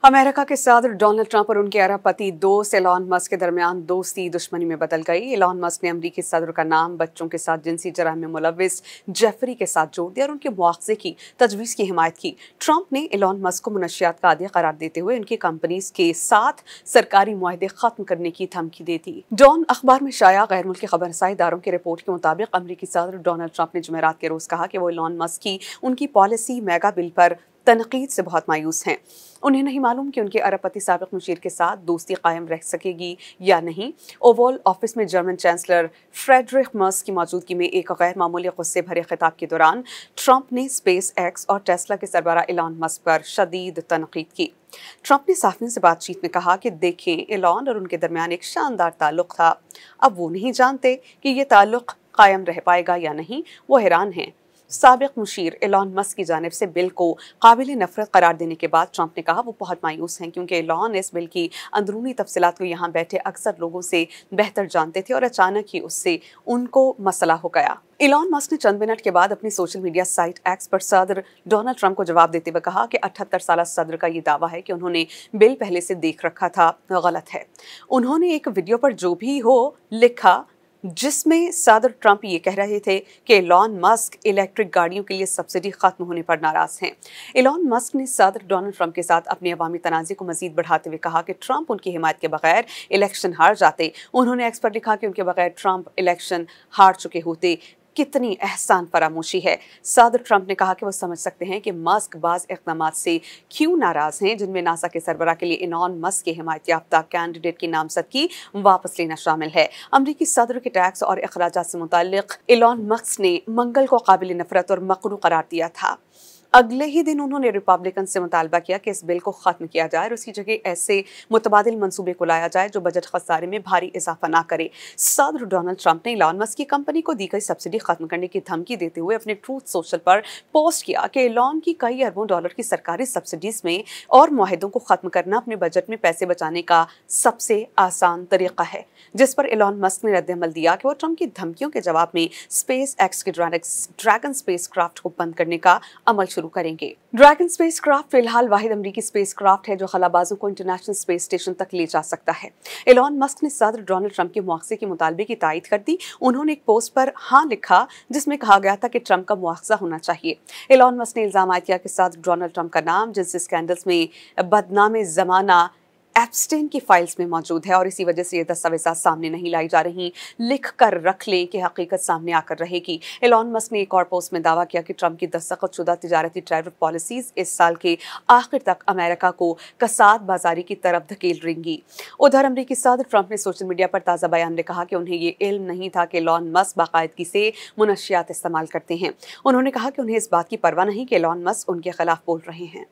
America के सदर Donald Trump और उनके अरब पति दोस्त एलॉन मस्क के दरमियान दोस्ती दुश्मनी में बदल गई। एलॉन मस्क ने अमेरिकी सदर का नाम बच्चों के साथ जिनसी जराम में मुलव्विस जेफरी के साथ जोड़ दिया और उनके मुआवजे की तजवीज़ की हिमायत की। ट्रंप ने एलॉन मस्क को मुनशियात का आदी करार देते हुए उनकी कंपनीज के साथ सरकारी मुआहदे खत्म करने की धमकी दे दी। डॉन अखबार में शाया गैर मुल्की खबरसाई इदारों की रिपोर्ट के मुताबिक अमेरिकी सदर डोनाल्ड ट्रंप ने जुमेरात के रोज कहा कि वो एलॉन मस्क की उनकी पॉलिसी मेगा बिल पर तनकीद से बहुत मायूस हैं। उन्हें नहीं मालूम कि उनके अरब पति साबिक मुशीर के साथ दोस्ती कायम रह सकेगी या नहीं। ओवल ऑफिस में जर्मन चांसलर फ्रेडरिक मर्स की मौजूदगी में एक गैर मामूली गुस्से भरे खिताब के दौरान ट्रंप ने स्पेस एक्स और टेस्ला के सरबराह एलॉन मस्क पर शदीद तनकीद की। ट्रंप ने साफिन से बातचीत में कहा कि देखें, एलॉन और उनके दरमियान एक शानदार ताल्लुक था। अब वो नहीं जानते कि ये ताल्लुक कायम रह पाएगा या नहीं। वो हैरान हैं। साबिक मुशीर एलॉन मस्क की जानिब से बिल को काबिल नफरत करार देने के बाद ट्रंप ने कहा वो बहुत मायूस हैं क्योंकि एलॉन इस बिल की अंदरूनी तफसीलात को यहाँ बैठे अक्सर लोगों से बेहतर जानते थे और अचानक ही उससे उनको मसला हो गया। एलॉन मस्क ने चंद मिनट के बाद अपनी सोशल मीडिया साइट एक्स पर सदर डोनाल्ड ट्रंप को जवाब देते हुए कहा कि 78 साल सदर का ये दावा है कि उन्होंने बिल पहले से देख रखा था, गलत है। उन्होंने एक वीडियो पर जो भी हो लिखा जिसमें सदर ट्रंप ये कह रहे थे कि एलॉन मस्क इलेक्ट्रिक गाड़ियों के लिए सब्सिडी खत्म होने पर नाराज हैं। एलॉन मस्क ने सदर डोनाल्ड ट्रंप के साथ अपने अवामी तनाज़े को मजीद बढ़ाते हुए कहा कि ट्रंप उनकी हिमायत के बगैर इलेक्शन हार जाते। उन्होंने एक्स पर लिखा कि उनके बगैर ट्रंप इलेक्शन हार चुके होते। कितनी एहसान फरामोशी है। सदर ट्रंप ने कहा कि वो समझ सकते हैं कि मस्क बाज़ इक़दामात से क्यों नाराज़ हैं, जिनमें नासा के सरबराह के लिए एलॉन मस्क के हिमायत याफ्ता कैंडिडेट की नामजदगी वापस लेना शामिल है। अमरीकी सदर के टैक्स और अखराजात से मुताल्लिक एलॉन मस्क ने मंगल को काबिल नफरत और मकरू करार दिया था। अगले ही दिन उन्होंने रिपब्लिकन से मुतालबा किया कि इस बिल को ख़त्म किया जाए और उसकी जगह ऐसे मुतबादिल मंसूबे को लाया जाए जो बजट खसारे में भारी इजाफा ना करे। सदर डोनाल्ड ट्रंप ने एलॉन मस्क की कंपनी को दी गई सब्सिडी खत्म करने की धमकी देते हुए अपने ट्रूथ सोशल पर पोस्ट किया कि एलॉन की कई अरबों डॉलर की सरकारी सब्सिडीज में और मुआहदों को ख़त्म करना अपने बजट में पैसे बचाने का सबसे आसान तरीका है, जिस पर एलॉन मस्क ने रद्द-ए-अमल दिया कि वो ट्रंप की धमकियों के जवाब में स्पेस एक्स के ड्रैगन स्पेस क्राफ्ट को बंद करने का अमल शुरू करेंगे। ड्रैगन स्पेस क्राफ्ट फिलहाल वाहिद अमरीकी स्पेस क्राफ्ट है जो खलाबाजों को इंटरनेशनल स्पेस स्टेशन तक ले जा सकता है। एलॉन मस्क ने सदर डोनाल्ड ट्रंप के मुआवजे के मुतालबे की तायद कर दी। उन्होंने एक पोस्ट पर हाँ लिखा जिसमें कहा गया था कि ट्रंप का मुआवजा होना चाहिए। एलॉन मस्क ने इल्जाम आयद किया कि सदर डोनाल्ड ट्रंप का नाम जिनसी स्कैंडल्स में बदनाम ज़माना एप्स्टेन की फाइल्स में मौजूद है और इसी वजह से ये दस्तावेज़ात सामने नहीं लाई जा रही। लिख कर रख लें कि हकीकत सामने आकर रहेगी। एलॉन मस्क ने एक और पोस्ट में दावा किया कि ट्रंप की दस्तखतशुदा तिजारती टैरिफ पॉलिसीज इस साल के आखिर तक अमेरिका को कसाद बाजारी की तरफ धकेल देंगी। उधर अमरीकी सदर ट्रंप ने सोशल मीडिया पर ताज़ा बयान में कहा कि उन्हें ये इल्म नहीं था कि एलॉन मस्क बाकायदगी से मुनशियात इस्तेमाल करते हैं। उन्होंने कहा कि उन्हें इस बात की परवाह नहीं कि एलॉन मस्क उनके खिलाफ बोल रहे हैं।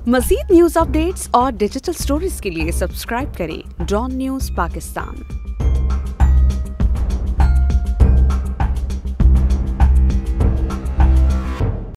मज़ीद न्यूज़ अपडेट्स और डिजिटल स्टोरीज के लिए सब्सक्राइब करें डॉन न्यूज़ पाकिस्तान।